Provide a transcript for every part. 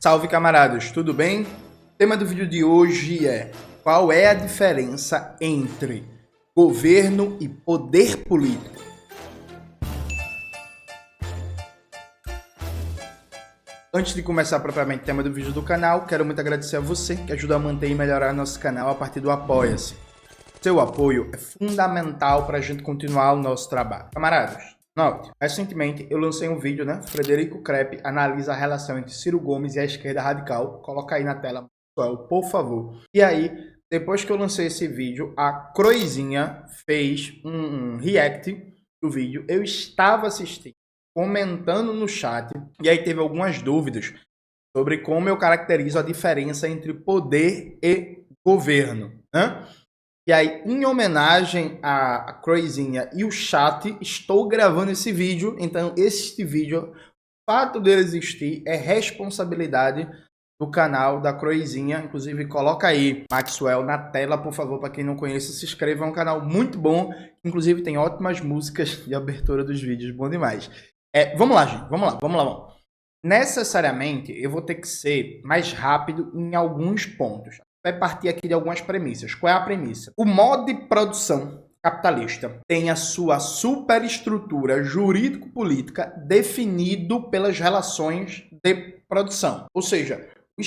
Salve, camaradas, tudo bem? O tema do vídeo de hoje é: qual é a diferença entre governo e poder político? Antes de começar propriamente o tema do vídeo do canal, quero muito agradecer a você que ajuda a manter e melhorar nosso canal a partir do Apoia-se. Seu apoio é fundamental para a gente continuar o nosso trabalho. Camaradas, note, recentemente eu lancei um vídeo, né? Frederico Crepe analisa a relação entre Ciro Gomes e a esquerda radical. Coloca aí na tela, pessoal, por favor. E aí, depois que eu lancei esse vídeo, a Croizinha fez um react do vídeo. Eu estava assistindo, comentando no chat, e aí teve algumas dúvidas sobre como eu caracterizo a diferença entre poder e governo, né? E aí, em homenagem à Croizinha e o chat, estou gravando esse vídeo. Então, este vídeo, o fato dele existir é responsabilidade do canal da Croizinha. Inclusive, coloca aí, Maxwell, na tela, por favor, para quem não conhece, se inscreva. É um canal muito bom. Inclusive, tem ótimas músicas de abertura dos vídeos. Bom demais. Vamos lá, gente. Vamos lá. Necessariamente, eu vou ter que ser mais rápido em alguns pontos. Vai partir aqui de algumas premissas. Qual é a premissa? O modo de produção capitalista tem a sua superestrutura jurídico-política definido pelas relações de produção. Ou seja, o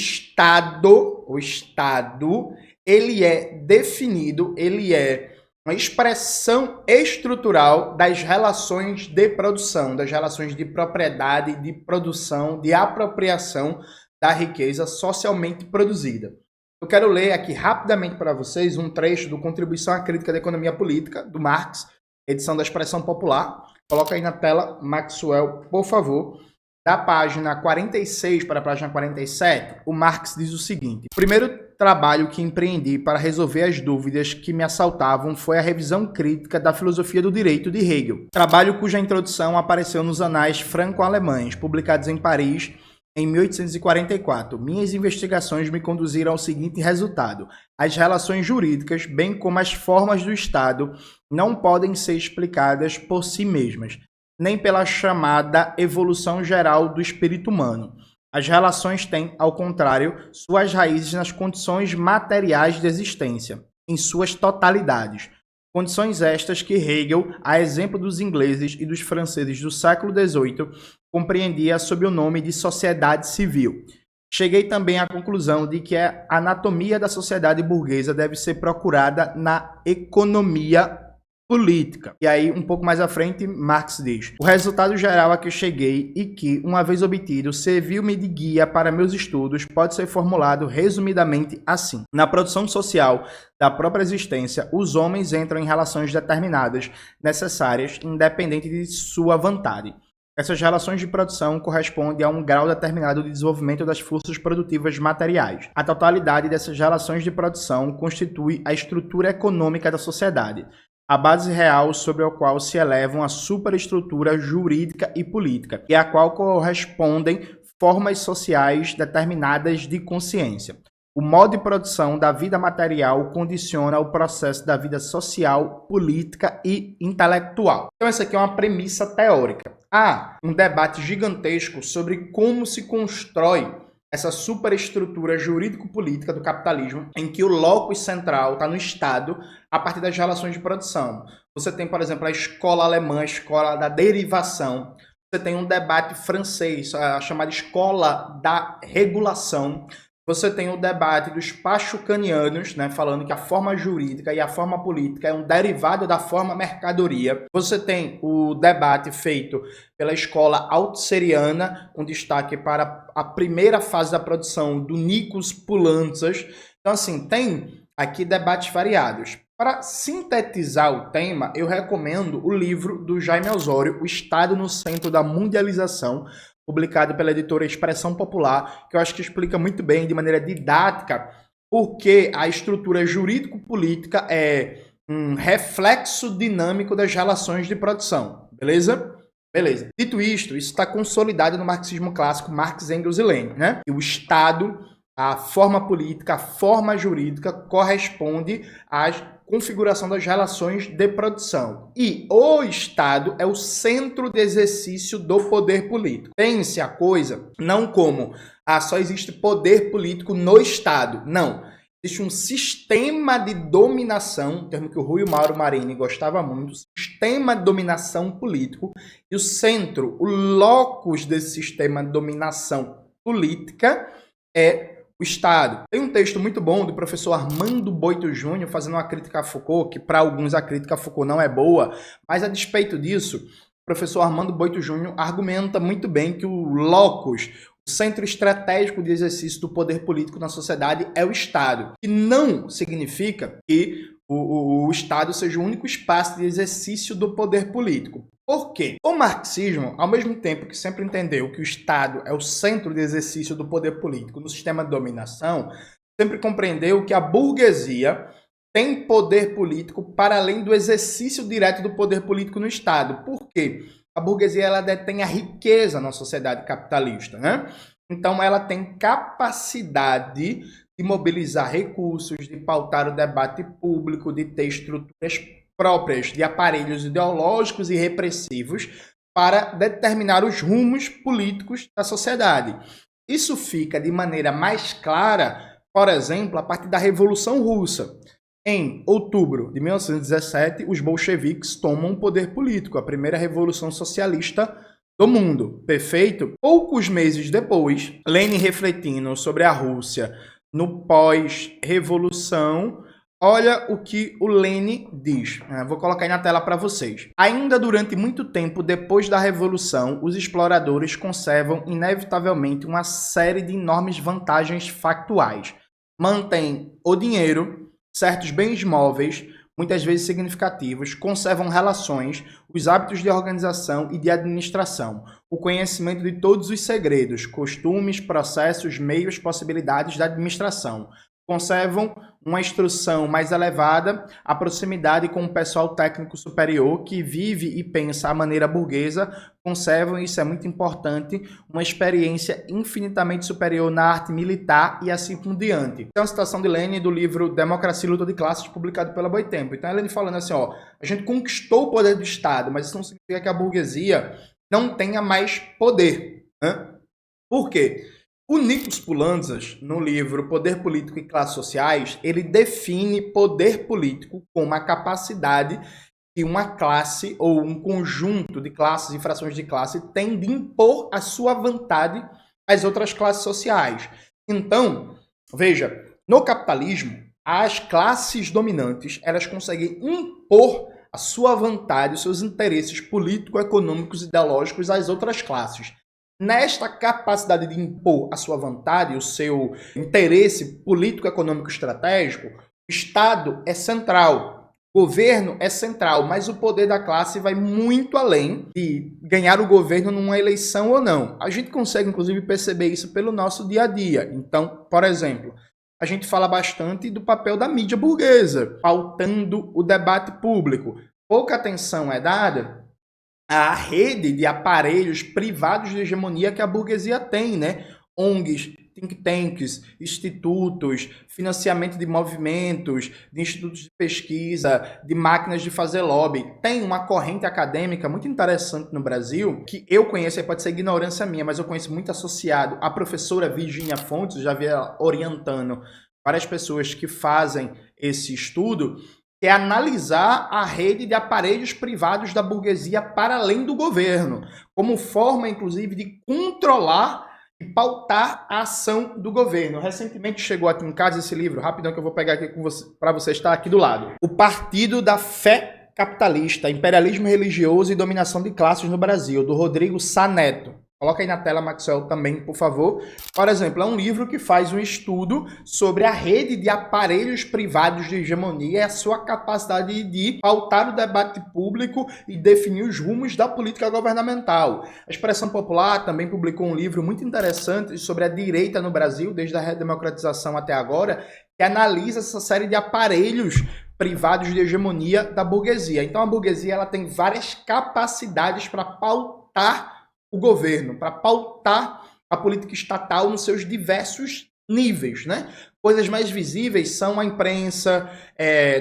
Estado, ele é definido, ele é uma expressão estrutural das relações de produção, das relações de propriedade, de produção, de apropriação da riqueza socialmente produzida. Eu quero ler aqui rapidamente para vocês um trecho do Contribuição à Crítica da Economia Política, do Marx, edição da Expressão Popular. Coloca aí na tela, Maxwell, por favor. Da página 46 para a página 47, o Marx diz o seguinte: o primeiro trabalho que empreendi para resolver as dúvidas que me assaltavam foi a revisão crítica da filosofia do direito de Hegel, trabalho cuja introdução apareceu nos Anais Franco-Alemães, publicados em Paris em 1844, minhas investigações me conduziram ao seguinte resultado: as relações jurídicas, bem como as formas do Estado, não podem ser explicadas por si mesmas, nem pela chamada evolução geral do espírito humano. As relações têm, ao contrário, suas raízes nas condições materiais de existência, em suas totalidades. Condições estas que Hegel, a exemplo dos ingleses e dos franceses do século XVIII, compreendia sob o nome de sociedade civil. Cheguei também à conclusão de que a anatomia da sociedade burguesa deve ser procurada na economia política. E aí, um pouco mais à frente, Marx diz: o resultado geral a que cheguei e que, uma vez obtido, serviu-me de guia para meus estudos, pode ser formulado resumidamente assim: na produção social da própria existência, os homens entram em relações determinadas, necessárias, independente de sua vontade. Essas relações de produção correspondem a um grau determinado de desenvolvimento das forças produtivas materiais. A totalidade dessas relações de produção constitui a estrutura econômica da sociedade, a base real sobre a qual se elevam a superestrutura jurídica e política, e a qual correspondem formas sociais determinadas de consciência. O modo de produção da vida material condiciona o processo da vida social, política e intelectual. Então essa aqui é uma premissa teórica. Há um debate gigantesco sobre como se constrói essa superestrutura jurídico-política do capitalismo, em que o locus central está no Estado, a partir das relações de produção. Você tem, por exemplo, a escola alemã, a escola da derivação. Você tem um debate francês, a chamada escola da regulação. Você tem o debate dos pachucanianos, né, falando que a forma jurídica e a forma política é um derivado da forma mercadoria. Você tem o debate feito pela escola altuseriana, com destaque para a primeira fase da produção do Nikos Poulantzas. Então, assim, tem aqui debates variados. Para sintetizar o tema, eu recomendo o livro do Jaime Osório, O Estado no Centro da Mundialização, publicado pela editora Expressão Popular, que eu acho que explica muito bem, de maneira didática, porque a estrutura jurídico-política é um reflexo dinâmico das relações de produção. Beleza? Beleza. Dito isto, isso está consolidado no marxismo clássico, Marx, Engels e Lenin, né? E o Estado A forma política, a forma jurídica corresponde à configuração das relações de produção. E o Estado é o centro de exercício do poder político. Pense a coisa não como só existe poder político no Estado. Não. Existe um sistema de dominação, um termo que o Rui Mauro Marini gostava muito, sistema de dominação político, e o centro, o locus desse sistema de dominação política é o Estado. Tem um texto muito bom do professor Armando Boito Júnior fazendo uma crítica a Foucault, que para alguns a crítica a Foucault não é boa, mas a despeito disso, o professor Armando Boito Júnior argumenta muito bem que o locus, o centro estratégico de exercício do poder político na sociedade é o Estado. E não significa que o Estado seja o único espaço de exercício do poder político. Por quê? O marxismo, ao mesmo tempo que sempre entendeu que o Estado é o centro de exercício do poder político no sistema de dominação, sempre compreendeu que a burguesia tem poder político para além do exercício direto do poder político no Estado. Por quê? A burguesia ela detém a riqueza na sociedade capitalista, né? Então ela tem capacidade de mobilizar recursos, de pautar o debate público, de ter estruturas próprias de aparelhos ideológicos e repressivos para determinar os rumos políticos da sociedade. Isso fica de maneira mais clara, por exemplo, a partir da Revolução Russa. Em outubro de 1917, os bolcheviques tomam o poder político, a primeira revolução socialista do mundo. Perfeito? Poucos meses depois, Lenin refletindo sobre a Rússia no pós-revolução, olha o que o Lenin diz. Vou colocar aí na tela para vocês. Ainda durante muito tempo depois da Revolução, os exploradores conservam inevitavelmente uma série de enormes vantagens factuais. Mantêm o dinheiro, certos bens móveis, muitas vezes significativos, conservam relações, os hábitos de organização e de administração, o conhecimento de todos os segredos, costumes, processos, meios, possibilidades da administração. Conservam uma instrução mais elevada, a proximidade com o pessoal técnico superior que vive e pensa à maneira burguesa, conservam, isso é muito importante, uma experiência infinitamente superior na arte militar e assim por diante. É uma citação de Lenin do livro Democracia e Luta de Classes, publicado pela Boitempo. Então, Lenin falando assim, ó, a gente conquistou o poder do Estado, mas isso não significa que a burguesia não tenha mais poder. Né? Por quê? O Nikos Poulantzas, no livro Poder Político e Classes Sociais, ele define poder político como a capacidade que uma classe ou um conjunto de classes e frações de classe tem de impor a sua vontade às outras classes sociais. Então, veja, no capitalismo, as classes dominantes, elas conseguem impor a sua vontade, os seus interesses político-econômicos e ideológicos às outras classes. Nesta capacidade de impor a sua vontade, o seu interesse político-econômico estratégico, o Estado é central, o governo é central, mas o poder da classe vai muito além de ganhar o governo numa eleição ou não. A gente consegue, inclusive, perceber isso pelo nosso dia a dia. Então, por exemplo, a gente fala bastante do papel da mídia burguesa, pautando o debate público. Pouca atenção é dada a rede de aparelhos privados de hegemonia que a burguesia tem, né? ONGs, think tanks, institutos, financiamento de movimentos, de institutos de pesquisa, de máquinas de fazer lobby. Tem uma corrente acadêmica muito interessante no Brasil, que eu conheço, e pode ser ignorância minha, mas eu conheço muito associado à professora Virginia Fontes, eu já vi ela orientando várias pessoas que fazem esse estudo, que é analisar a rede de aparelhos privados da burguesia para além do governo, como forma, inclusive, de controlar e pautar a ação do governo. Recentemente chegou aqui em casa esse livro, rapidão que eu vou pegar aqui para você estar aqui do lado. O Partido da Fé Capitalista, Imperialismo Religioso e Dominação de Classes no Brasil, do Rodrigo Sá Neto. Coloca aí na tela, Maxwell, também, por favor. Por exemplo, é um livro que faz um estudo sobre a rede de aparelhos privados de hegemonia e a sua capacidade de pautar o debate público e definir os rumos da política governamental. A Expressão Popular também publicou um livro muito interessante sobre a direita no Brasil, desde a redemocratização até agora, que analisa essa série de aparelhos privados de hegemonia da burguesia. Então, a burguesia ela tem várias capacidades para pautar o governo, para pautar a política estatal nos seus diversos níveis, né? Coisas mais visíveis são a imprensa,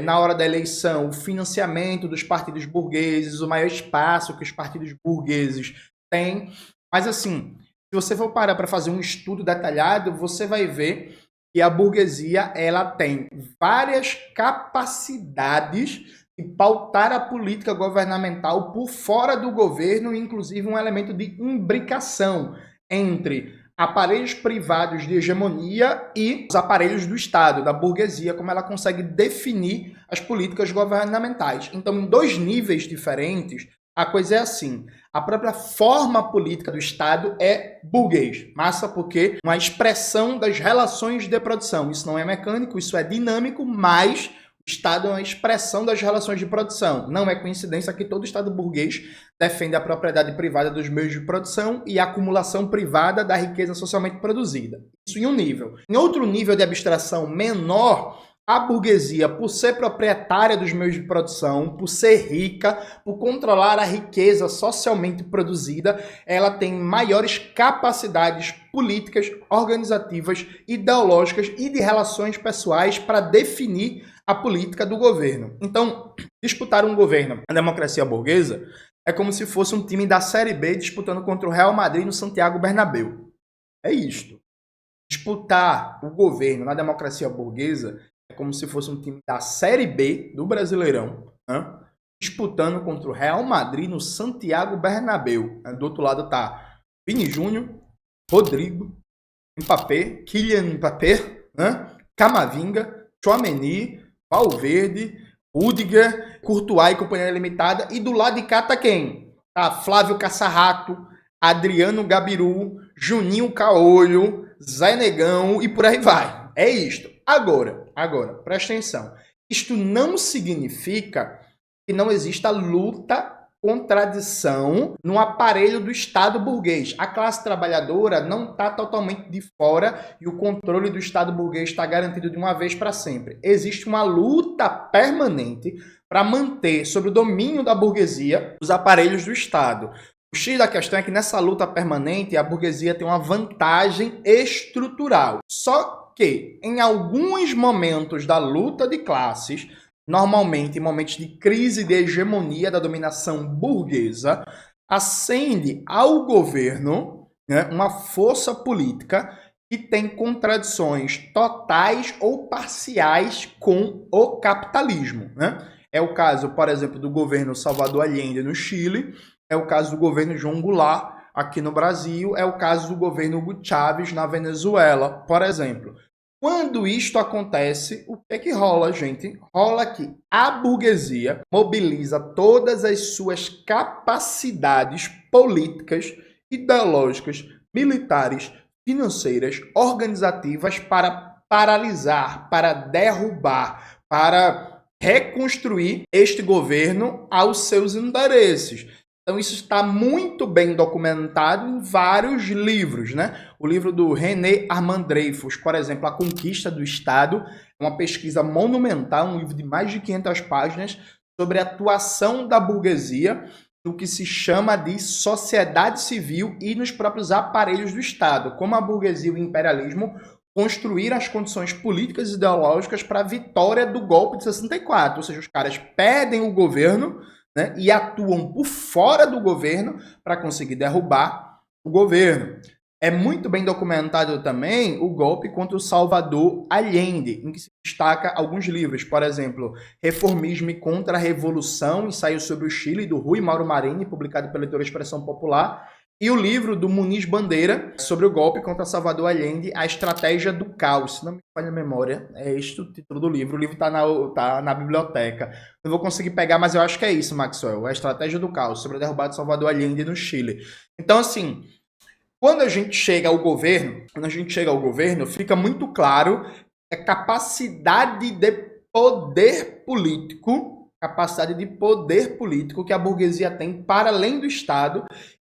na hora da eleição, o financiamento dos partidos burgueses, o maior espaço que os partidos burgueses têm. Mas assim, se você for parar para fazer um estudo detalhado, você vai ver que a burguesia ela tem várias capacidades de pautar a política governamental por fora do governo, inclusive um elemento de imbricação entre aparelhos privados de hegemonia e os aparelhos do Estado, da burguesia, como ela consegue definir as políticas governamentais. Então, em dois níveis diferentes, a coisa é assim. A própria forma política do Estado é burguês. Massa porque uma expressão das relações de produção. Isso não é mecânico, isso é dinâmico, mas o Estado é uma expressão das relações de produção. Não é coincidência que todo Estado burguês defende a propriedade privada dos meios de produção e a acumulação privada da riqueza socialmente produzida. Isso em um nível. Em outro nível de abstração menor, a burguesia, por ser proprietária dos meios de produção, por ser rica, por controlar a riqueza socialmente produzida, ela tem maiores capacidades políticas, organizativas, ideológicas e de relações pessoais para definir a política do governo. Então, disputar um governo na democracia burguesa é como se fosse um time da Série B disputando contra o Real Madrid no Santiago Bernabéu. É isto. Disputar o governo na democracia burguesa é como se fosse um time da Série B do Brasileirão, né? Disputando contra o Real Madrid no Santiago Bernabéu. Do outro lado tá Vini Júnior, Rodrigo, Mbappé, Kylian Mbappé, né? Camavinga, Tchouaméni, Valverde, Rüdiger, Courtois e companhia limitada. E do lado de cá tá quem? Tá Flávio Caçarrato, Adriano Gabiru, Juninho Caolho, Zé Negão e por aí vai. É isto. Agora, presta atenção. Isto não significa que não exista luta, contradição no aparelho do Estado burguês. A classe trabalhadora não está totalmente de fora e o controle do Estado burguês está garantido de uma vez para sempre. Existe uma luta permanente para manter sob o domínio da burguesia os aparelhos do Estado. O X da questão é que nessa luta permanente a burguesia tem uma vantagem estrutural. Só que em alguns momentos da luta de classes, normalmente em momentos de crise de hegemonia da dominação burguesa, ascende ao governo, né, uma força política que tem contradições totais ou parciais com o capitalismo, né? É o caso, por exemplo, do governo Salvador Allende no Chile, é o caso do governo João Goulart aqui no Brasil, é o caso do governo Hugo Chávez na Venezuela, por exemplo. Quando isto acontece, o que é que rola, gente? Rola que a burguesia mobiliza todas as suas capacidades políticas, ideológicas, militares, financeiras, organizativas para paralisar, para derrubar, para reconstruir este governo aos seus interesses. Então isso está muito bem documentado em vários livros, né? O livro do René Armand Dreyfus, por exemplo, A Conquista do Estado, é uma pesquisa monumental, um livro de mais de 500 páginas, sobre a atuação da burguesia no que se chama de sociedade civil e nos próprios aparelhos do Estado, como a burguesia e o imperialismo construíram as condições políticas e ideológicas para a vitória do golpe de 64, ou seja, os caras pedem o governo, né, e atuam por fora do governo para conseguir derrubar o governo. É muito bem documentado também o golpe contra o Salvador Allende, em que se destaca alguns livros, por exemplo, Reformismo e Contra-Revolução, ensaio sobre o Chile, do Rui Mauro Marini, publicado pela editora Expressão Popular, e o livro do Muniz Bandeira, sobre o golpe contra Salvador Allende, A Estratégia do Caos. Se não me falha a memória, é este o título do livro. O livro está na biblioteca. Não vou conseguir pegar, mas eu acho que é isso, Maxwell. A Estratégia do Caos, sobre a derrubada de Salvador Allende no Chile. Então, assim, quando a gente chega ao governo, fica muito claro a capacidade de poder político que a burguesia tem para além do Estado,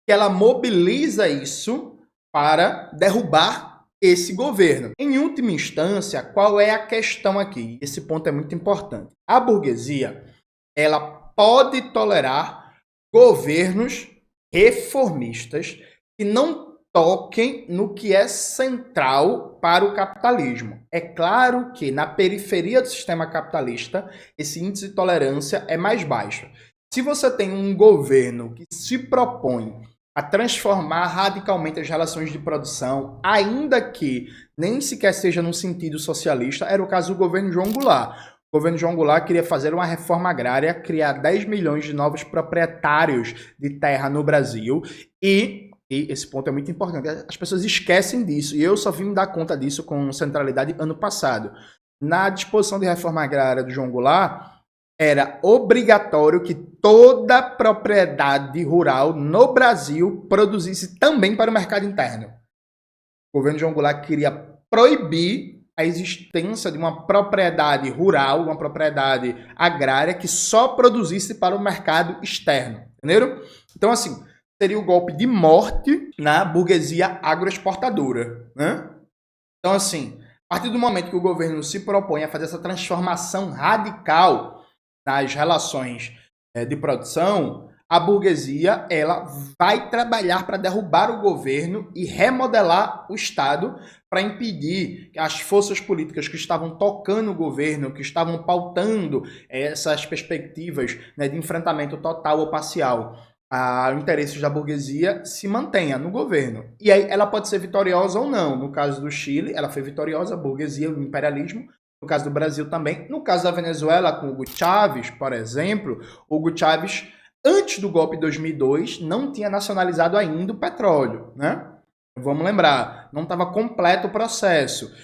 que ela mobiliza isso para derrubar esse governo. Em última instância, qual é a questão aqui? Esse ponto é muito importante. A burguesia, ela pode tolerar governos reformistas que não toquem no que é central para o capitalismo. É claro que na periferia do sistema capitalista, esse índice de tolerância é mais baixo. Se você tem um governo que se propõe a transformar radicalmente as relações de produção, ainda que nem sequer seja no sentido socialista, era o caso do governo João Goulart. O governo João Goulart queria fazer uma reforma agrária, criar 10 milhões de novos proprietários de terra no Brasil e esse ponto é muito importante, as pessoas esquecem disso, e eu só vim me dar conta disso com centralidade ano passado. Na disposição de reforma agrária do João Goulart, era obrigatório que toda propriedade rural no Brasil produzisse também para o mercado interno. O governo João Goulart queria proibir a existência de uma propriedade rural, uma propriedade agrária que só produzisse para o mercado externo, entenderam? Então, assim, seria o golpe de morte na burguesia agroexportadora, né? Então, assim, a partir do momento que o governo se propõe a fazer essa transformação radical nas relações de produção, a burguesia ela vai trabalhar para derrubar o governo e remodelar o Estado para impedir que as forças políticas que estavam tocando o governo, que estavam pautando essas perspectivas, né, de enfrentamento total ou parcial a interesses da burguesia se mantenha no governo. E aí ela pode ser vitoriosa ou não. No caso do Chile, ela foi vitoriosa, a burguesia, o imperialismo. No caso do Brasil também. No caso da Venezuela, com Hugo Chávez, por exemplo, Hugo Chávez, antes do golpe de 2002, não tinha nacionalizado ainda o petróleo, né? Vamos lembrar, não estava completo o processo.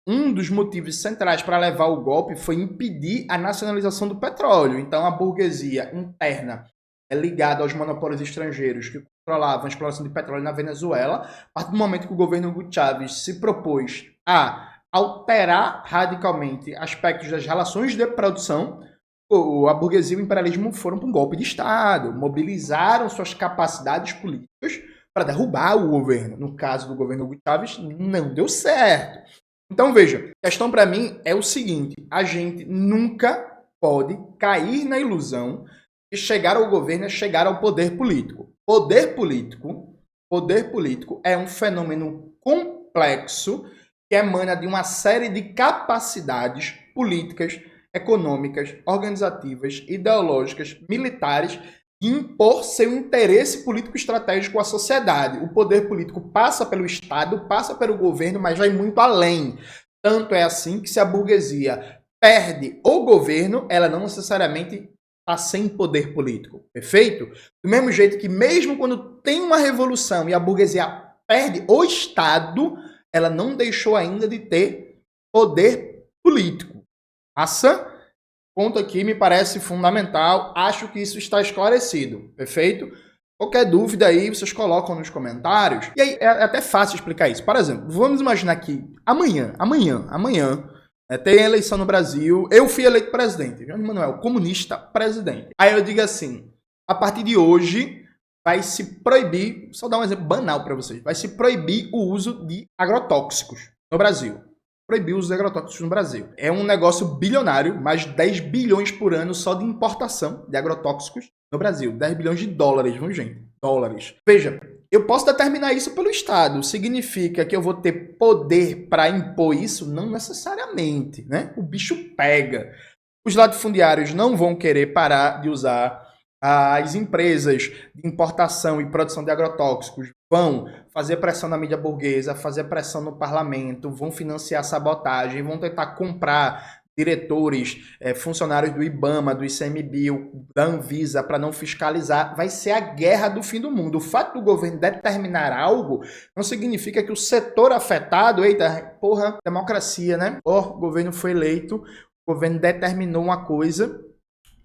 Um dos motivos centrais para levar o golpe foi impedir a nacionalização do petróleo. Então, a burguesia interna é ligada aos monopólios estrangeiros que controlavam a exploração de petróleo na Venezuela. A partir do momento que o governo Hugo Chávez se propôs a alterar radicalmente aspectos das relações de produção, a burguesia e o imperialismo foram para um golpe de Estado, mobilizaram suas capacidades políticas para derrubar o governo. No caso do governo Hugo Chávez, não deu certo. Então, veja, a questão para mim é o seguinte, a gente nunca pode cair na ilusão de chegar ao governo é chegar ao poder político. Poder político é um fenômeno complexo que emana de uma série de capacidades políticas, econômicas, organizativas, ideológicas, militares, de impor seu interesse político estratégico à sociedade. O poder político passa pelo Estado, passa pelo governo, mas vai muito além. Tanto é assim que se a burguesia perde o governo, ela não necessariamente está sem poder político. Perfeito? Do mesmo jeito que mesmo quando tem uma revolução e a burguesia perde o Estado, ela não deixou ainda de ter poder político. Essa ponto aqui me parece fundamental. Acho que isso está esclarecido. Perfeito? Qualquer dúvida aí, vocês colocam nos comentários. E aí, é até fácil explicar isso. Por exemplo, vamos imaginar que amanhã, tem eleição no Brasil, eu fui eleito presidente. João Manuel, comunista, presidente. Aí eu digo assim, a partir de hoje vai se proibir, só dar um exemplo banal para vocês, vai se proibir o uso de agrotóxicos no Brasil. Proibir o uso de agrotóxicos no Brasil. É um negócio bilionário, mais de 10 bilhões por ano só de importação de agrotóxicos no Brasil. 10 bilhões de dólares, viu, gente? Dólares. Veja, eu posso determinar isso pelo Estado. Significa que eu vou ter poder para impor isso? Não necessariamente, né? O bicho pega. Os latifundiários não vão querer parar de usar. As empresas de importação e produção de agrotóxicos vão fazer pressão na mídia burguesa, fazer pressão no parlamento, vão financiar sabotagem, vão tentar comprar diretores, funcionários do IBAMA, do ICMBio, da Anvisa, para não fiscalizar. Vai ser a guerra do fim do mundo. O fato do governo determinar algo não significa que o setor afetado, eita, porra, democracia, né? O governo foi eleito, o governo determinou uma coisa,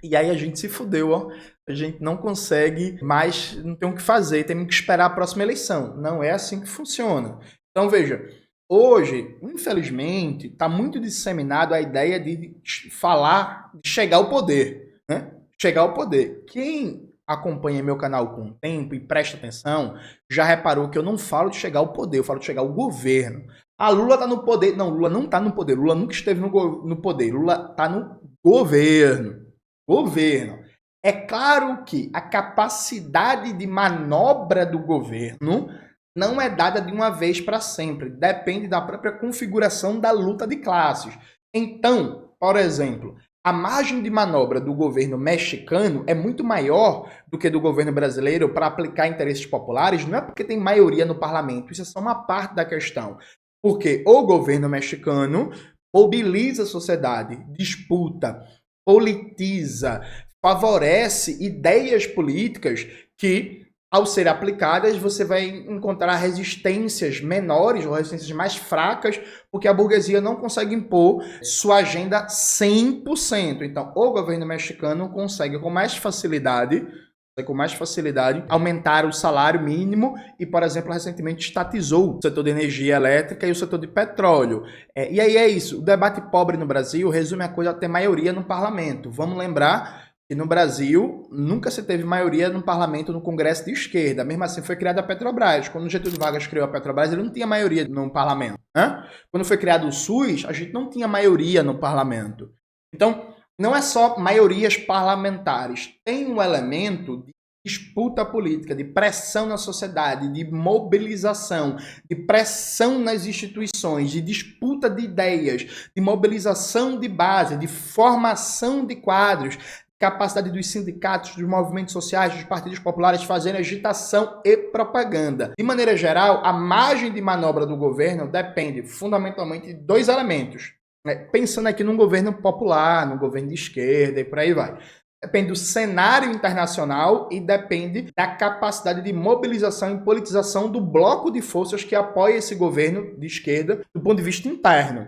e aí a gente se fudeu, ó. A gente não consegue mais, não tem o que fazer, temos que esperar a próxima eleição. Não é assim que funciona. Então, veja, hoje, infelizmente, está muito disseminado a ideia de falar, de chegar ao poder, né? Chegar ao poder. Quem acompanha meu canal com o tempo e presta atenção, já reparou que eu não falo de chegar ao poder, eu falo de chegar ao governo. Ah, Lula está no poder. Não, Lula não está no poder. Lula nunca esteve no poder. Lula está no governo. É claro que a capacidade de manobra do governo não é dada de uma vez para sempre, depende da própria configuração da luta de classes. Então, por exemplo, a margem de manobra do governo mexicano é muito maior do que do governo brasileiro para aplicar interesses populares, não é porque tem maioria no parlamento, isso é só uma parte da questão. Porque o governo mexicano mobiliza a sociedade, disputa, politiza, favorece ideias políticas que, ao serem aplicadas, você vai encontrar resistências menores ou resistências mais fracas, porque a burguesia não consegue impor sua agenda 100%. Então, o governo mexicano consegue com mais facilidade aumentar o salário mínimo e, por exemplo, recentemente estatizou o setor de energia elétrica e o setor de petróleo. E aí é isso. O debate pobre no Brasil resume a coisa a ter maioria no parlamento. Vamos lembrar que no Brasil nunca se teve maioria no parlamento, no Congresso de esquerda. Mesmo assim foi criada a Petrobras. Quando o Getúlio Vargas criou a Petrobras, ele não tinha maioria no parlamento. Quando foi criado o SUS, a gente não tinha maioria no parlamento. Então, não é só maiorias parlamentares. Tem um elemento de disputa política, de pressão na sociedade, de mobilização, de pressão nas instituições, de disputa de ideias, de mobilização de base, de formação de quadros, capacidade dos sindicatos, dos movimentos sociais, dos partidos populares fazerem agitação e propaganda. De maneira geral, a margem de manobra do governo depende fundamentalmente de dois elementos. Pensando aqui num governo popular, num governo de esquerda e por aí vai. Depende do cenário internacional e depende da capacidade de mobilização e politização do bloco de forças que apoia esse governo de esquerda do ponto de vista interno.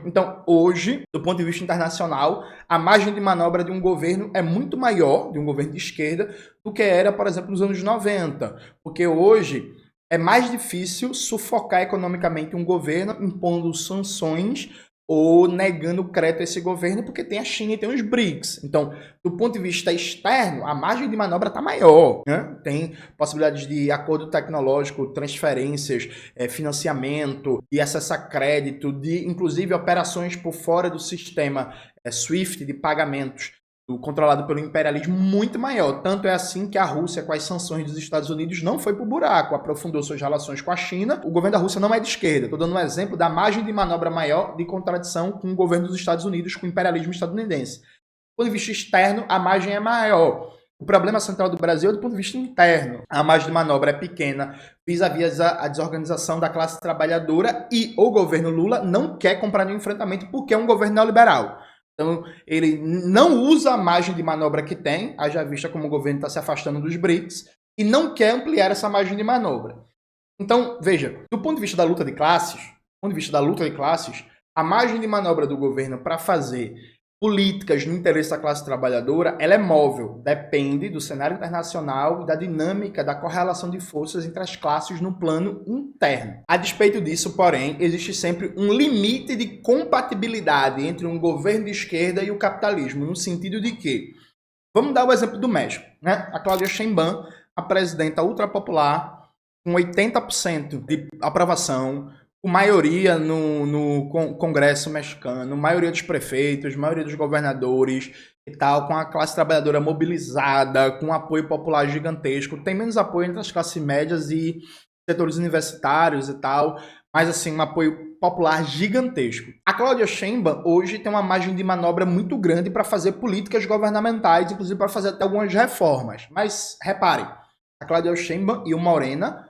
Então, hoje, do ponto de vista internacional, a margem de manobra de um governo é muito maior, de um governo de esquerda, do que era, por exemplo, nos anos 90. Porque hoje é mais difícil sufocar economicamente um governo impondo sanções ou negando crédito a esse governo, porque tem a China e tem os BRICS. Então, do ponto de vista externo, a margem de manobra está maior. Tem possibilidades de acordo tecnológico, transferências, financiamento, de acesso a crédito, de inclusive operações por fora do sistema SWIFT de pagamentos, controlado pelo imperialismo, muito maior. Tanto é assim que a Rússia, com as sanções dos Estados Unidos, não foi para o buraco, aprofundou suas relações com a China. O governo da Rússia não é de esquerda. Estou dando um exemplo da margem de manobra maior de contradição com o governo dos Estados Unidos, com o imperialismo estadunidense. Do ponto de vista externo, a margem é maior. O problema central do Brasil é do ponto de vista interno. A margem de manobra é pequena vis-à-vis a desorganização da classe trabalhadora e o governo Lula não quer comprar nenhum enfrentamento porque é um governo neoliberal. Então, ele não usa a margem de manobra que tem, haja vista como o governo está se afastando dos BRICS, e não quer ampliar essa margem de manobra. Então, veja, do ponto de vista da luta de classes, a margem de manobra do governo para fazer políticas no interesse da classe trabalhadora, ela é móvel, depende do cenário internacional e da dinâmica da correlação de forças entre as classes no plano interno. A despeito disso, porém, existe sempre um limite de compatibilidade entre um governo de esquerda e o capitalismo, no sentido de que, vamos dar o exemplo do México, né? A Claudia Sheinbaum, a presidenta ultrapopular, com 80% de aprovação, com maioria no Congresso mexicano, maioria dos prefeitos, maioria dos governadores e tal, com a classe trabalhadora mobilizada, com um apoio popular gigantesco. Tem menos apoio entre as classes médias e setores universitários e tal, mas assim, um apoio popular gigantesco. A Claudia Sheinbaum hoje tem uma margem de manobra muito grande para fazer políticas governamentais, inclusive para fazer até algumas reformas. Mas reparem, a Claudia Sheinbaum e o Morena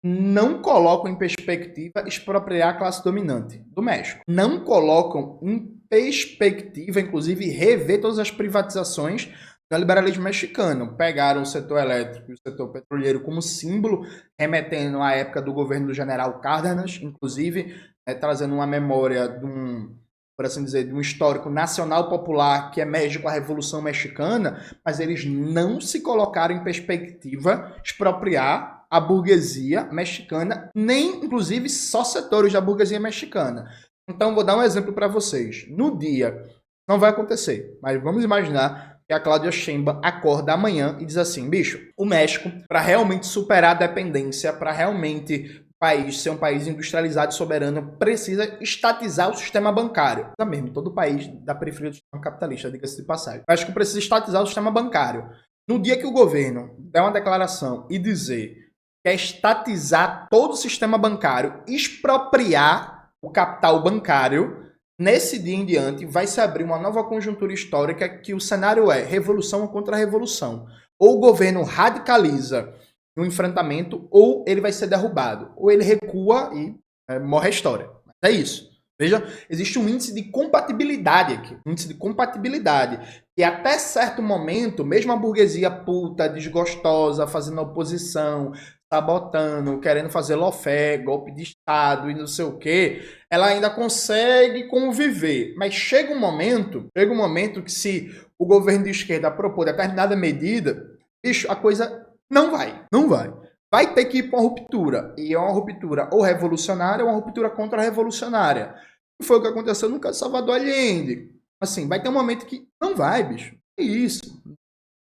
não colocam em perspectiva expropriar a classe dominante do México. Não colocam em perspectiva, inclusive, rever todas as privatizações do liberalismo mexicano. Pegaram o setor elétrico e o setor petroleiro como símbolo, remetendo à época do governo do general Cárdenas, inclusive, trazendo uma memória de por assim dizer, de um histórico nacional popular que emerge com a Revolução Mexicana, mas eles não se colocaram em perspectiva expropriar a burguesia mexicana, nem, inclusive, só setores da burguesia mexicana. Então, vou dar um exemplo para vocês. No dia, não vai acontecer, mas vamos imaginar que a Claudia Sheinbaum acorda amanhã e diz assim, bicho, o México, para realmente superar a dependência, para realmente ser um país industrializado e soberano, precisa estatizar o sistema bancário. Mesmo, todo país da periferia do sistema capitalista, diga-se de passagem. O México precisa estatizar o sistema bancário. No dia que o governo der uma declaração e dizer quer estatizar todo o sistema bancário, expropriar o capital bancário. Nesse dia em diante, vai se abrir uma nova conjuntura histórica que o cenário é revolução contra revolução. Ou o governo radicaliza no enfrentamento, ou ele vai ser derrubado. Ou ele recua e morre a história. Mas é isso. Veja, existe um índice de compatibilidade aqui. Um índice de compatibilidade. E até certo momento, mesmo a burguesia puta, desgostosa, fazendo oposição, sabotando, querendo fazer lawfare, golpe de Estado e não sei o quê, ela ainda consegue conviver. Mas chega um momento que se o governo de esquerda propor determinada medida, bicho, a coisa não vai. Vai ter que ir para uma ruptura. E é uma ruptura ou revolucionária ou uma ruptura contra-revolucionária. E foi o que aconteceu no caso de Salvador Allende. Assim, vai ter um momento que não vai, bicho. É isso.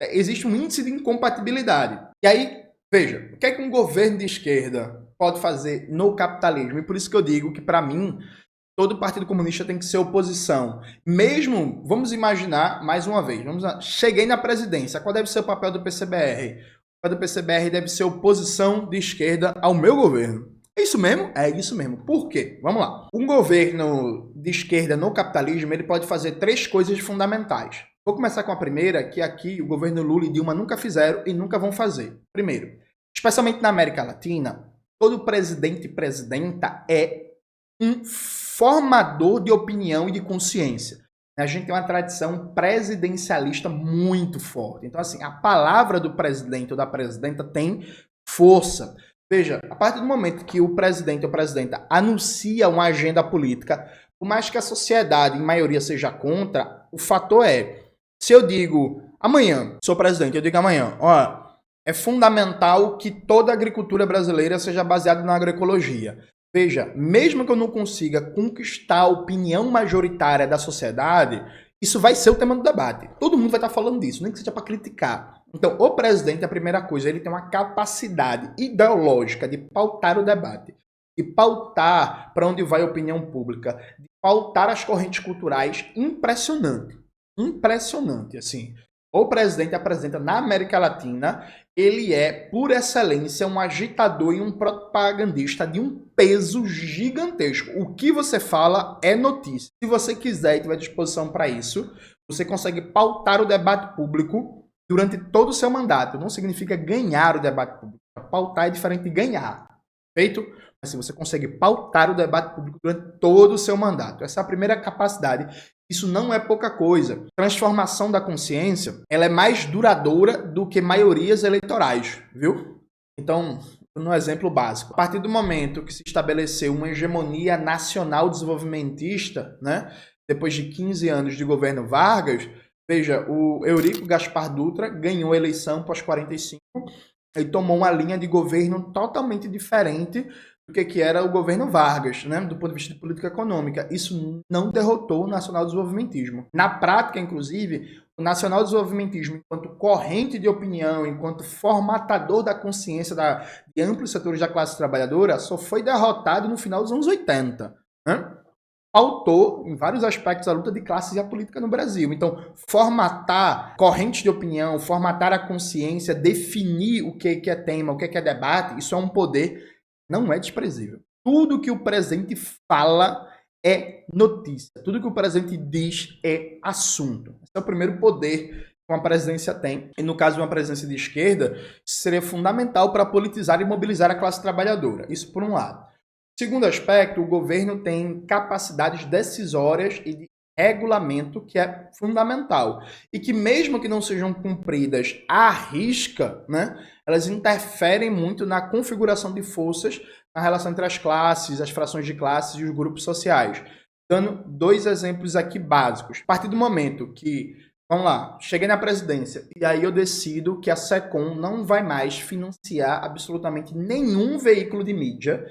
Existe um índice de incompatibilidade. E aí, veja, o que é que um governo de esquerda pode fazer no capitalismo? E por isso que eu digo que, para mim, todo partido comunista tem que ser oposição. Mesmo, vamos imaginar, mais uma vez, cheguei na presidência, qual deve ser o papel do PCBR? O papel do PCBR deve ser oposição de esquerda ao meu governo. É isso mesmo? É isso mesmo. Por quê? Vamos lá. Um governo de esquerda no capitalismo, ele pode fazer 3 coisas fundamentais. Vou começar com a primeira, que aqui o governo Lula e Dilma nunca fizeram e nunca vão fazer. Primeiro, especialmente na América Latina, todo presidente e presidenta é um formador de opinião e de consciência. A gente tem uma tradição presidencialista muito forte. Então, assim, a palavra do presidente ou da presidenta tem força. Veja, a partir do momento que o presidente ou presidenta anuncia uma agenda política, por mais que a sociedade, em maioria, seja contra, o fator é, se eu digo amanhã, sou presidente, eu digo amanhã, ó, é fundamental que toda a agricultura brasileira seja baseada na agroecologia. Veja, mesmo que eu não consiga conquistar a opinião majoritária da sociedade, isso vai ser o tema do debate. Todo mundo vai estar falando disso, nem que seja para criticar. Então, o presidente, a primeira coisa, ele tem uma capacidade ideológica de pautar o debate, de pautar para onde vai a opinião pública, de pautar as correntes culturais impressionante. Impressionante, assim. O presidente apresenta na América Latina, ele é, por excelência, um agitador e um propagandista de um peso gigantesco. O que você fala é notícia. Se você quiser e tiver disposição para isso, você consegue pautar o debate público durante todo o seu mandato. Não significa ganhar o debate público. Pautar é diferente de ganhar. Feito? Mas se você consegue pautar o debate público durante todo o seu mandato. Essa é a primeira capacidade. Isso não é pouca coisa. Transformação da consciência, ela é mais duradoura do que maiorias eleitorais, viu? Então, no exemplo básico, a partir do momento que se estabeleceu uma hegemonia nacional desenvolvimentista, né, depois de 15 anos de governo Vargas, veja, o Eurico Gaspar Dutra ganhou a eleição pós-45 e tomou uma linha de governo totalmente diferente do que era o governo Vargas, né, do ponto de vista de política econômica. Isso não derrotou o nacional-desenvolvimentismo. Na prática, inclusive, o nacional-desenvolvimentismo, enquanto corrente de opinião, enquanto formatador da consciência de amplos setores da classe trabalhadora, só foi derrotado no final dos anos 80. Né? Pautou, em vários aspectos, a luta de classes e a política no Brasil. Então, formatar correntes de opinião, formatar a consciência, definir o que é tema, o que é debate, isso é um poder. Não é desprezível. Tudo que o presidente fala é notícia. Tudo que o presidente diz é assunto. Esse é o primeiro poder que uma presidência tem. E no caso de uma presidência de esquerda, isso seria fundamental para politizar e mobilizar a classe trabalhadora. Isso por um lado. Segundo aspecto, o governo tem capacidades decisórias e de regulamento que é fundamental. E que mesmo que não sejam cumpridas à risca, né, elas interferem muito na configuração de forças na relação entre as classes, as frações de classes e os grupos sociais. Dando 2 exemplos aqui básicos. A partir do momento que, vamos lá, cheguei na presidência e aí eu decido que a SECOM não vai mais financiar absolutamente nenhum veículo de mídia,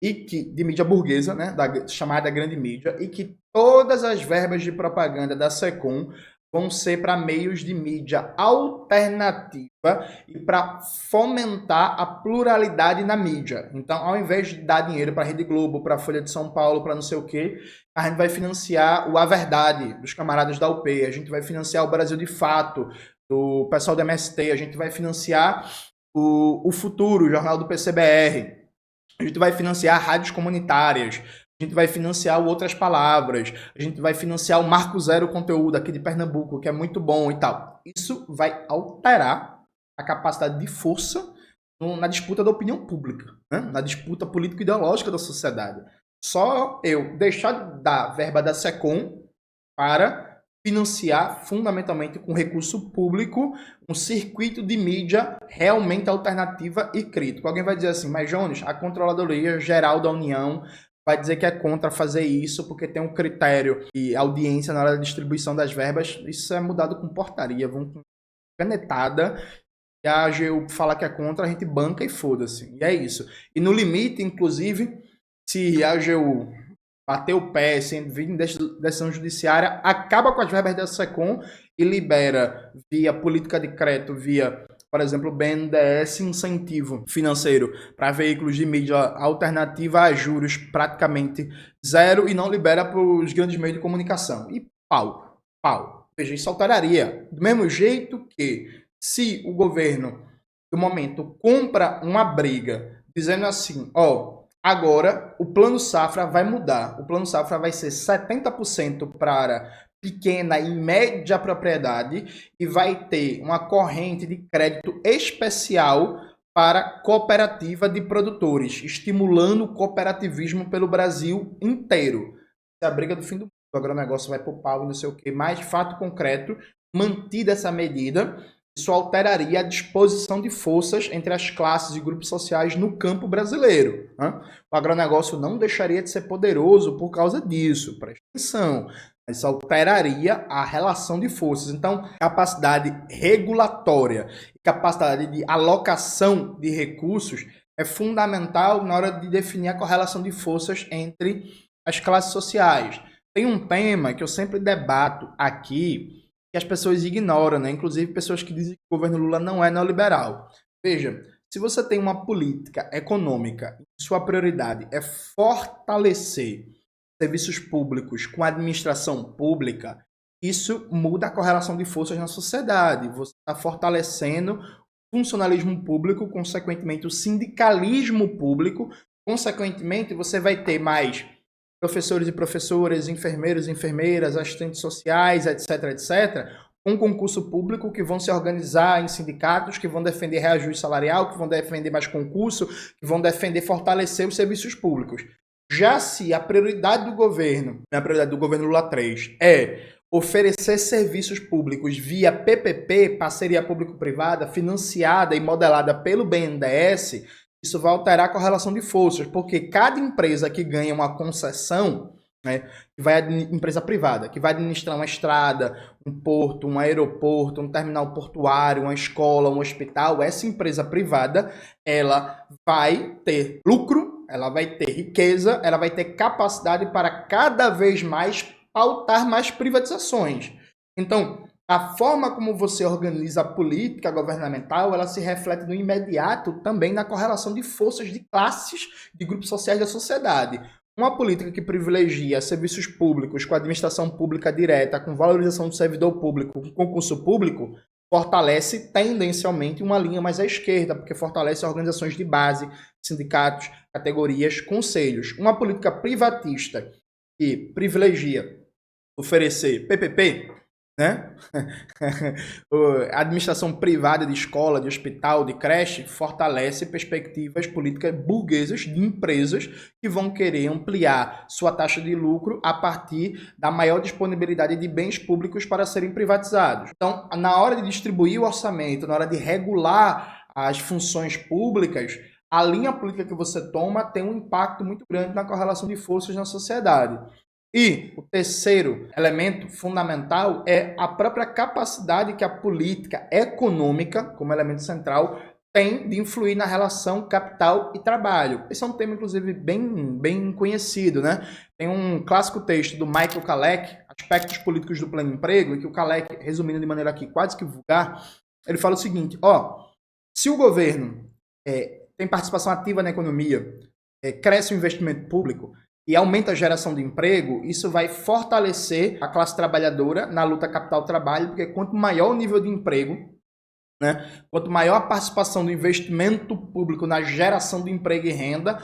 de mídia burguesa, né, da chamada grande mídia, e que todas as verbas de propaganda da SECOM vão ser para meios de mídia alternativa e para fomentar a pluralidade na mídia. Então, ao invés de dar dinheiro para a Rede Globo, para a Folha de São Paulo, para não sei o quê, a gente vai financiar o A Verdade, dos camaradas da UP, a gente vai financiar o Brasil de Fato, do pessoal do MST, a gente vai financiar o Futuro, o jornal do PCBR. A gente vai financiar rádios comunitárias. A gente vai financiar o Outras Palavras. A gente vai financiar o Marco Zero Conteúdo aqui de Pernambuco, que é muito bom e tal. Isso vai alterar a capacidade de força na disputa da opinião pública, né? Na disputa político-ideológica da sociedade. Só eu deixar de dar verba da SECOM para financiar fundamentalmente com recurso público um circuito de mídia realmente alternativa e crítico. Alguém vai dizer assim, mas Jones, a Controladoria Geral da União vai dizer que é contra fazer isso porque tem um critério e audiência na hora da distribuição das verbas. Isso é mudado com portaria, vão com canetada. E a AGU fala que é contra, a gente banca e foda-se. E é isso. E no limite, inclusive, se a AGU bater o pé, sem vir decisão judiciária, acaba com as verbas da SECOM e libera via política de crédito, via, por exemplo, BNDES, incentivo financeiro para veículos de mídia alternativa a juros praticamente zero e não libera para os grandes meios de comunicação. E pau. Veja, isso alteraria. Do mesmo jeito que se o governo, no momento, compra uma briga dizendo assim, agora o Plano Safra vai mudar. O Plano Safra vai ser 70% para pequena e média propriedade e vai ter uma corrente de crédito especial para cooperativa de produtores, estimulando o cooperativismo pelo Brasil inteiro. É a briga do fim do mundo. O agronegócio vai para o pau e não sei o quê. Mas, de fato concreto, mantida essa medida, isso alteraria a disposição de forças entre as classes e grupos sociais no campo brasileiro, né? O agronegócio não deixaria de ser poderoso por causa disso, presta atenção. Isso alteraria a relação de forças. Então, capacidade regulatória e capacidade de alocação de recursos é fundamental na hora de definir a correlação de forças entre as classes sociais. Tem um tema que eu sempre debato aqui, que as pessoas ignoram, né? Inclusive pessoas que dizem que o governo Lula não é neoliberal. Veja, se você tem uma política econômica, sua prioridade é fortalecer serviços públicos com a administração pública, isso muda a correlação de forças na sociedade. Você está fortalecendo o funcionalismo público, consequentemente o sindicalismo público, consequentemente você vai ter mais professores e professoras, enfermeiros e enfermeiras, assistentes sociais, etc., com concurso público que vão se organizar em sindicatos, que vão defender reajuste salarial, que vão defender mais concurso, que vão defender fortalecer os serviços públicos. Já se a prioridade do governo, a prioridade do governo Lula 3, é oferecer serviços públicos via PPP, parceria público-privada, financiada e modelada pelo BNDES, isso vai alterar a correlação de forças, porque cada empresa que ganha uma concessão, né, empresa privada, que vai administrar uma estrada, um porto, um aeroporto, um terminal portuário, uma escola, um hospital, essa empresa privada, ela vai ter lucro, ela vai ter riqueza, ela vai ter capacidade para cada vez mais pautar mais privatizações. Então, a forma como você organiza a política governamental, ela se reflete no imediato também na correlação de forças de classes, de grupos sociais da sociedade. Uma política que privilegia serviços públicos com administração pública direta, com valorização do servidor público, com concurso público, fortalece tendencialmente uma linha mais à esquerda, porque fortalece organizações de base, sindicatos, categorias, conselhos. Uma política privatista que privilegia oferecer PPP, né? A administração privada de escola, de hospital, de creche fortalece perspectivas políticas burguesas de empresas que vão querer ampliar sua taxa de lucro a partir da maior disponibilidade de bens públicos para serem privatizados. Então, na hora de distribuir o orçamento, na hora de regular as funções públicas, a linha política que você toma tem um impacto muito grande na correlação de forças na sociedade. E o terceiro elemento fundamental é a própria capacidade que a política econômica, como elemento central, tem de influir na relação capital e trabalho. Esse é um tema, inclusive, bem conhecido, né? Tem um clássico texto do Michael Kalec, Aspectos Políticos do Pleno Emprego, em que o Kalec, resumindo de maneira aqui quase que vulgar, ele fala o seguinte, se o governo tem participação ativa na economia, cresce o investimento público, e aumenta a geração de emprego, isso vai fortalecer a classe trabalhadora na luta capital-trabalho, porque quanto maior o nível de emprego, né? Quanto maior a participação do investimento público na geração de emprego e renda,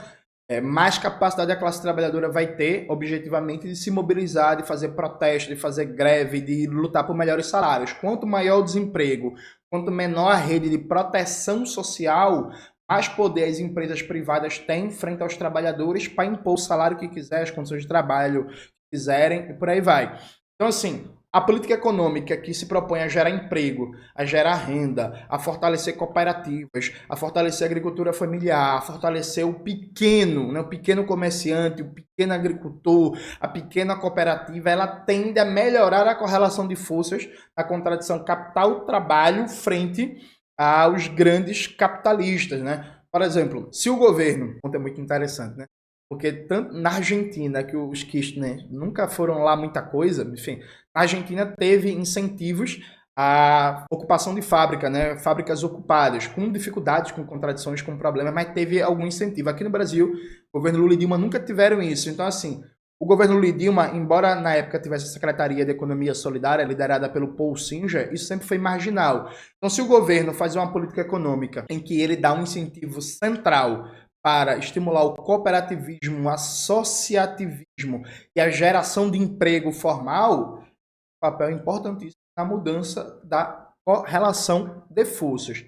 mais capacidade a classe trabalhadora vai ter, objetivamente, de se mobilizar, de fazer protesto, de fazer greve, de lutar por melhores salários. Quanto maior o desemprego, quanto menor a rede de proteção social, mais poder as empresas privadas têm frente aos trabalhadores para impor o salário que quiser, as condições de trabalho que quiserem e por aí vai. Então, assim, a política econômica que se propõe a gerar emprego, a gerar renda, a fortalecer cooperativas, a fortalecer a agricultura familiar, a fortalecer o pequeno, né, o pequeno comerciante, o pequeno agricultor, a pequena cooperativa, ela tende a melhorar a correlação de forças, a contradição capital-trabalho frente aos grandes capitalistas, né? Por exemplo, se o governo, ponto é muito interessante, né? Porque tanto na Argentina, que os Kirchner nunca foram lá muita coisa, enfim, a Argentina teve incentivos à ocupação de fábrica, né? Fábricas ocupadas, com dificuldades, com contradições, com problemas, mas teve algum incentivo. Aqui no Brasil, o governo Lula e Dilma nunca tiveram isso. Então, assim, o governo Lula e Dilma, embora na época tivesse a Secretaria de Economia Solidária, liderada pelo Paul Singer, isso sempre foi marginal. Então, se o governo faz uma política econômica em que ele dá um incentivo central para estimular o cooperativismo, o associativismo e a geração de emprego formal, papel importantíssimo na mudança da relação de forças.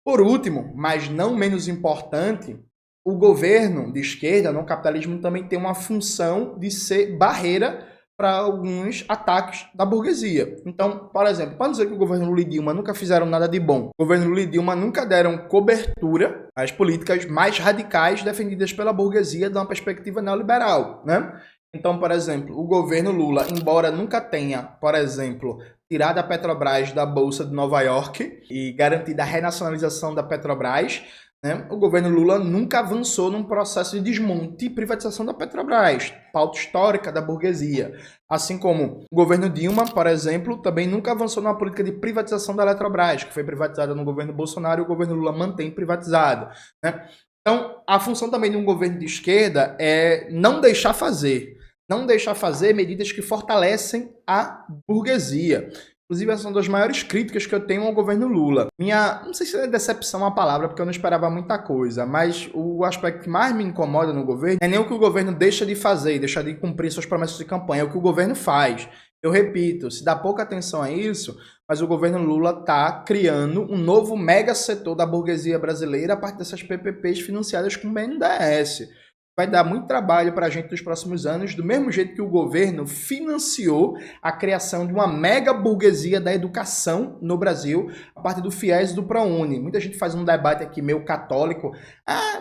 Por último, mas não menos importante, o governo de esquerda no capitalismo também tem uma função de ser barreira para alguns ataques da burguesia. Então, por exemplo, para dizer que o governo Lula e Dilma nunca fizeram nada de bom, o governo Lula e Dilma nunca deram cobertura às políticas mais radicais defendidas pela burguesia de uma perspectiva neoliberal, né? Então, por exemplo, o governo Lula, embora nunca tenha, por exemplo, tirado a Petrobras da Bolsa de Nova York e garantido a renacionalização da Petrobras, né, o governo Lula nunca avançou num processo de desmonte e privatização da Petrobras, pauta histórica da burguesia. Assim como o governo Dilma, por exemplo, também nunca avançou numa política de privatização da Eletrobras, que foi privatizada no governo Bolsonaro e o governo Lula mantém privatizada, né? Então, a função também de um governo de esquerda é não deixar fazer medidas que fortalecem a burguesia. Inclusive, essa é uma das maiores críticas que eu tenho ao governo Lula. Não sei se é decepção a palavra, porque eu não esperava muita coisa, mas o aspecto que mais me incomoda no governo é nem o que o governo deixa de fazer, deixa de cumprir suas promessas de campanha, é o que o governo faz. Eu repito, se dá pouca atenção a isso, mas o governo Lula está criando um novo mega setor da burguesia brasileira a partir dessas PPPs financiadas com o BNDES. Vai dar muito trabalho para a gente nos próximos anos, do mesmo jeito que o governo financiou a criação de uma mega burguesia da educação no Brasil, a partir do FIES e do ProUni. Muita gente faz um debate aqui meio católico.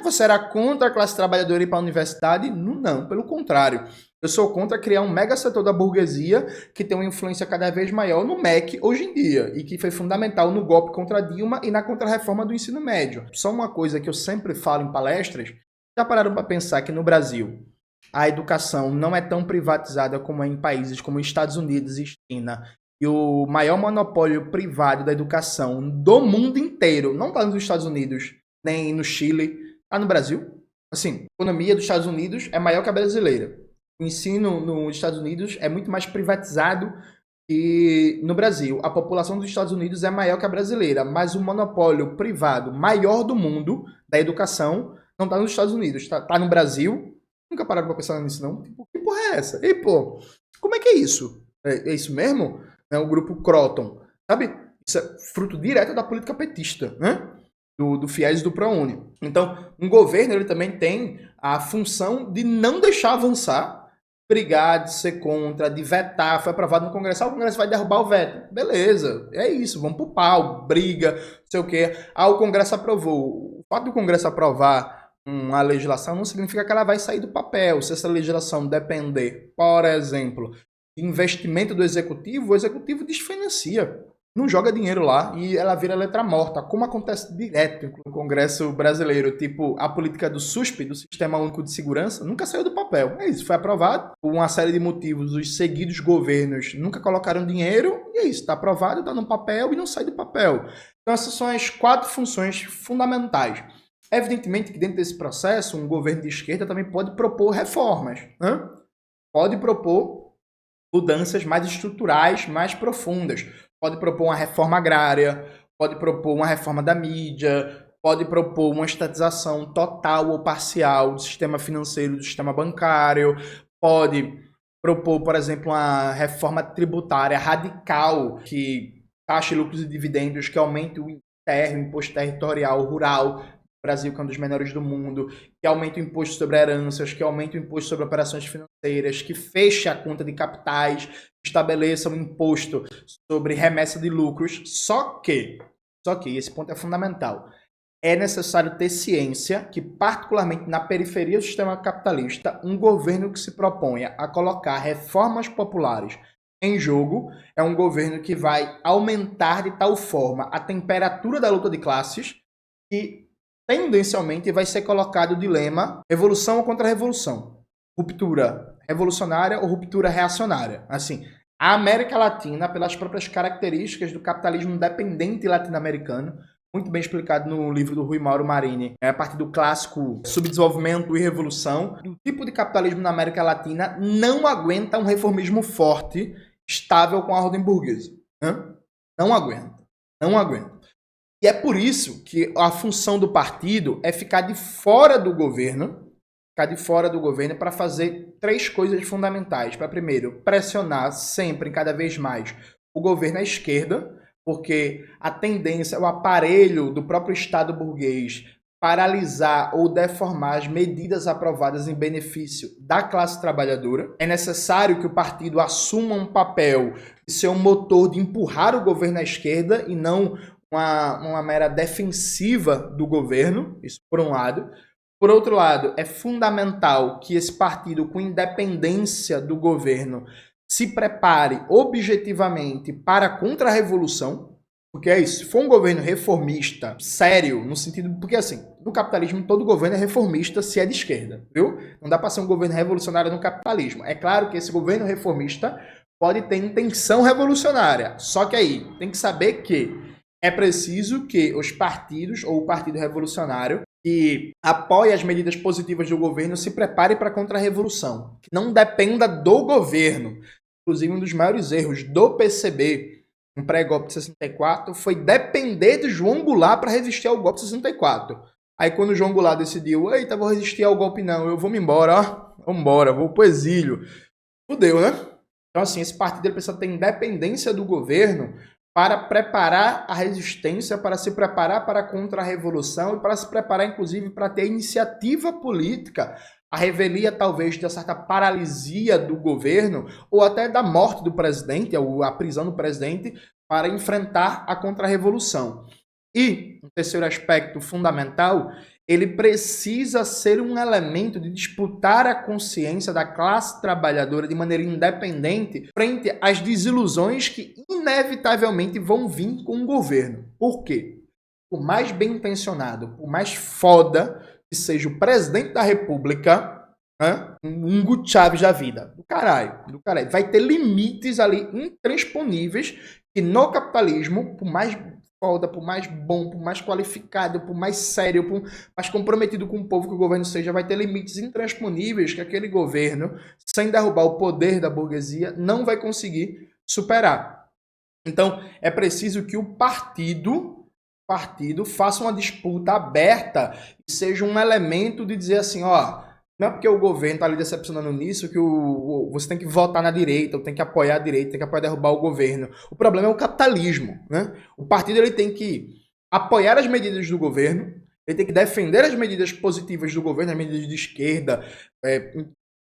Você era contra a classe trabalhadora ir para a universidade? Não, pelo contrário. Eu sou contra criar um mega setor da burguesia que tem uma influência cada vez maior no MEC hoje em dia e que foi fundamental no golpe contra Dilma e na contra-reforma do ensino médio. Só uma coisa que eu sempre falo em palestras. Já pararam para pensar que no Brasil a educação não é tão privatizada como é em países como Estados Unidos e China, e o maior monopólio privado da educação do mundo inteiro não está nos Estados Unidos, nem no Chile, está no Brasil? Assim, a economia dos Estados Unidos é maior que a brasileira. O ensino nos Estados Unidos é muito mais privatizado que no Brasil. A população dos Estados Unidos é maior que a brasileira, mas o monopólio privado maior do mundo da educação não tá nos Estados Unidos, tá no Brasil. Nunca pararam pra pensar nisso, não. Tipo, que porra é essa? E, pô, como é que é isso? É isso mesmo? O grupo Croton, sabe? Isso é fruto direto da política petista, né? Do FIES e do ProUni. Então, um governo, ele também tem a função de não deixar avançar, brigar, de ser contra, de vetar. Foi aprovado no Congresso. O Congresso vai derrubar o veto. Beleza, é isso, vamos pro pau, briga, não sei o quê. O Congresso aprovou. O fato do Congresso aprovar uma legislação não significa que ela vai sair do papel. Se essa legislação depender, por exemplo, de investimento do executivo, o executivo desfinancia, não joga dinheiro lá e ela vira letra morta, como acontece direto no Congresso brasileiro. Tipo, a política do SUSP, do Sistema Único de Segurança, nunca saiu do papel. É isso, foi aprovado por uma série de motivos. Os seguidos governos nunca colocaram dinheiro e é isso, está aprovado, está no papel e não sai do papel. Então essas são as 4 funções fundamentais. Evidentemente que dentro desse processo, um governo de esquerda também pode propor reformas, né? Pode propor mudanças mais estruturais, mais profundas. Pode propor uma reforma agrária, pode propor uma reforma da mídia, pode propor uma estatização total ou parcial do sistema financeiro, do sistema bancário, pode propor, por exemplo, uma reforma tributária radical que taxe lucros e dividendos, que aumente o imposto territorial rural, Brasil, que é um dos menores do mundo, que aumenta o imposto sobre heranças, que aumenta o imposto sobre operações financeiras, que feche a conta de capitais, estabeleça um imposto sobre remessa de lucros. Só que, esse ponto é fundamental, é necessário ter ciência que, particularmente na periferia do sistema capitalista, um governo que se proponha a colocar reformas populares em jogo é um governo que vai aumentar de tal forma a temperatura da luta de classes que tendencialmente vai ser colocado o dilema revolução ou contra-revolução, ruptura revolucionária ou ruptura reacionária. Assim, a América Latina, pelas próprias características do capitalismo dependente latino-americano, muito bem explicado no livro do Rui Mauro Marini, a partir do clássico Subdesenvolvimento e Revolução, o tipo de capitalismo na América Latina não aguenta um reformismo forte, estável com a ordem burguesa. Não aguenta. Não aguenta. E é por isso que a função do partido é ficar de fora do governo, para fazer três coisas fundamentais. Para, primeiro, pressionar sempre, cada vez mais, o governo à esquerda, porque a tendência, o aparelho do próprio Estado burguês paralisar ou deformar as medidas aprovadas em benefício da classe trabalhadora. É necessário que o partido assuma um papel de ser um motor de empurrar o governo à esquerda e não uma mera defensiva do governo, isso por um lado. Por outro lado, é fundamental que esse partido, com independência do governo, se prepare objetivamente para a contra-revolução, porque é isso, se for um governo reformista, sério, no sentido... Porque assim, no capitalismo todo governo é reformista se é de esquerda, viu? Não dá para ser um governo revolucionário no capitalismo. É claro que esse governo reformista pode ter intenção revolucionária, só que aí tem que saber que é preciso que os partidos, ou o Partido Revolucionário, que apoie as medidas positivas do governo, se prepare para a contra-revolução. Que não dependa do governo. Inclusive, um dos maiores erros do PCB, no pré-golpe de 64, foi depender de João Goulart para resistir ao golpe de 64. Aí, quando o João Goulart decidiu, eita, vou resistir ao golpe não, eu vou me embora, ó, vou embora, vou pro exílio. Fudeu, né? Então, assim, esse partido ele precisa ter independência do governo para preparar a resistência, para se preparar para a contra-revolução e para se preparar, inclusive, para ter iniciativa política, a revelia, talvez, de uma certa paralisia do governo ou até da morte do presidente, ou a prisão do presidente, para enfrentar a contra-revolução. E, um terceiro aspecto fundamental, ele precisa ser um elemento de disputar a consciência da classe trabalhadora de maneira independente frente às desilusões que inevitavelmente vão vir com o governo. Por quê? Por mais bem intencionado, por mais foda que seja o presidente da República, um Hugo Chávez da vida, do caralho, vai ter limites ali intransponíveis que no capitalismo, por mais foda, por mais bom, por mais qualificado, por mais sério, por mais comprometido com o povo que o governo seja, vai ter limites intransponíveis que aquele governo, sem derrubar o poder da burguesia, não vai conseguir superar. Então, é preciso que o partido faça uma disputa aberta e seja um elemento de dizer assim, ó, não é porque o governo está ali decepcionando nisso que você tem que votar na direita, ou tem que apoiar a direita, tem que apoiar derrubar o governo. O problema é o capitalismo, né? O partido ele tem que apoiar as medidas do governo, ele tem que defender as medidas positivas do governo, as medidas de esquerda,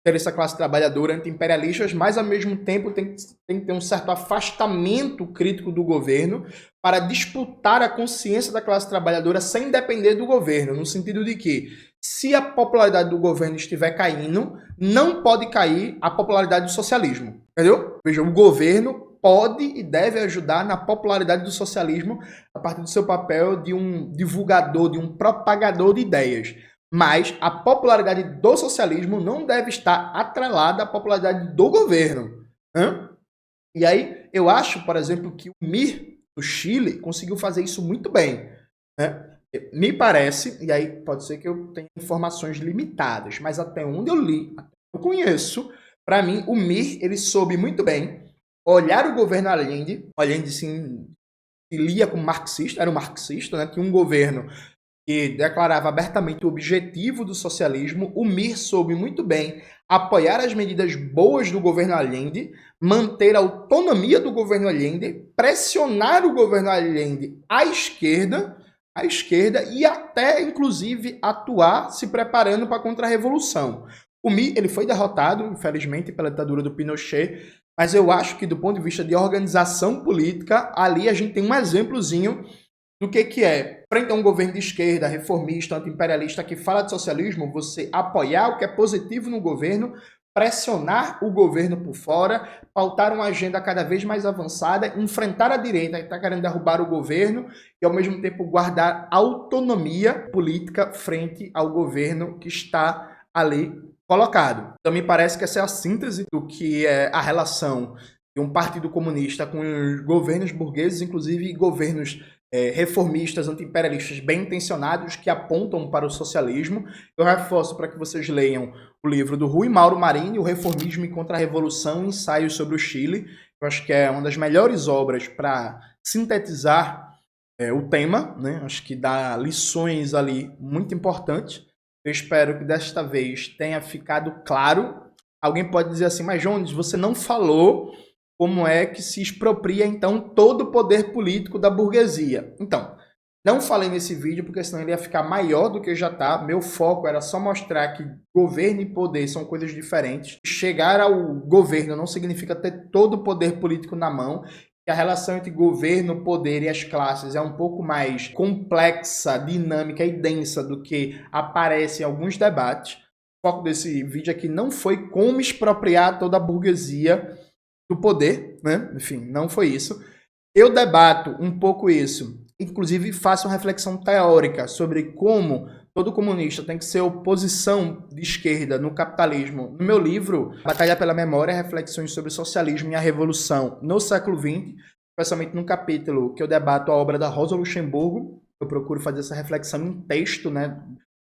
interesse classe trabalhadora, anti-imperialistas, mas ao mesmo tempo tem que ter um certo afastamento crítico do governo para disputar a consciência da classe trabalhadora sem depender do governo, no sentido de que se a popularidade do governo estiver caindo, não pode cair a popularidade do socialismo, entendeu? Veja, o governo pode e deve ajudar na popularidade do socialismo a partir do seu papel de um divulgador, de um propagador de ideias. Mas a popularidade do socialismo não deve estar atrelada à popularidade do governo. E aí, eu acho, por exemplo, que o MIR do Chile conseguiu fazer isso muito bem. Me parece, e aí pode ser que eu tenha informações limitadas, mas até onde eu li, até onde eu conheço, para mim, o MIR ele soube muito bem olhar o governo Allende, sim, se lia como marxista, era um marxista, né? Tinha um governo que declarava abertamente o objetivo do socialismo. O MIR soube muito bem apoiar as medidas boas do governo Allende, manter a autonomia do governo Allende, pressionar o governo Allende à esquerda e até, inclusive, atuar se preparando para a contra-revolução. O MIR ele foi derrotado, infelizmente, pela ditadura do Pinochet, mas eu acho que, do ponto de vista de organização política, ali a gente tem um exemplozinho do que é, frente a um governo de esquerda, reformista, anti-imperialista que fala de socialismo, você apoiar o que é positivo no governo, pressionar o governo por fora, pautar uma agenda cada vez mais avançada, enfrentar a direita que está querendo derrubar o governo e, ao mesmo tempo, guardar autonomia política frente ao governo que está ali colocado. Então, me parece que essa é a síntese do que é a relação de um partido comunista com os governos burgueses, inclusive governos reformistas, anti-imperialistas bem intencionados que apontam para o socialismo. Eu reforço para que vocês leiam o livro do Rui Mauro Marini, O Reformismo e Contra-Revolução, Ensaios sobre o Chile. Eu acho que é uma das melhores obras para sintetizar o tema, né? Acho que dá lições ali muito importantes. Eu espero que desta vez tenha ficado claro. Alguém pode dizer assim, mas Jones, você não falou como é que se expropria, então, todo o poder político da burguesia. Então, não falei nesse vídeo, porque senão ele ia ficar maior do que já está. Meu foco era só mostrar que governo e poder são coisas diferentes. Chegar ao governo não significa ter todo o poder político na mão, que a relação entre governo, poder e as classes é um pouco mais complexa, dinâmica e densa do que aparece em alguns debates. O foco desse vídeo aqui não foi como expropriar toda a burguesia do poder, né? Enfim, não foi isso. Eu debato um pouco isso, inclusive faço uma reflexão teórica sobre como todo comunista tem que ser oposição de esquerda no capitalismo. No meu livro, Batalha pela Memória, Reflexões sobre o Socialismo e a Revolução no século XX, especialmente no capítulo que eu debato a obra da Rosa Luxemburgo, eu procuro fazer essa reflexão em texto, né?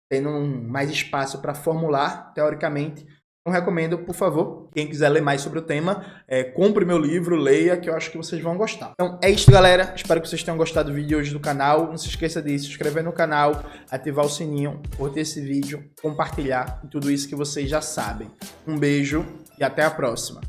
Tendo mais espaço para formular, teoricamente. Então, recomendo, por favor, quem quiser ler mais sobre o tema, compre meu livro, leia, que eu acho que vocês vão gostar. Então, é isso, galera. Espero que vocês tenham gostado do vídeo de hoje do canal. Não se esqueça de se inscrever no canal, ativar o sininho, curtir esse vídeo, compartilhar e tudo isso que vocês já sabem. Um beijo e até a próxima.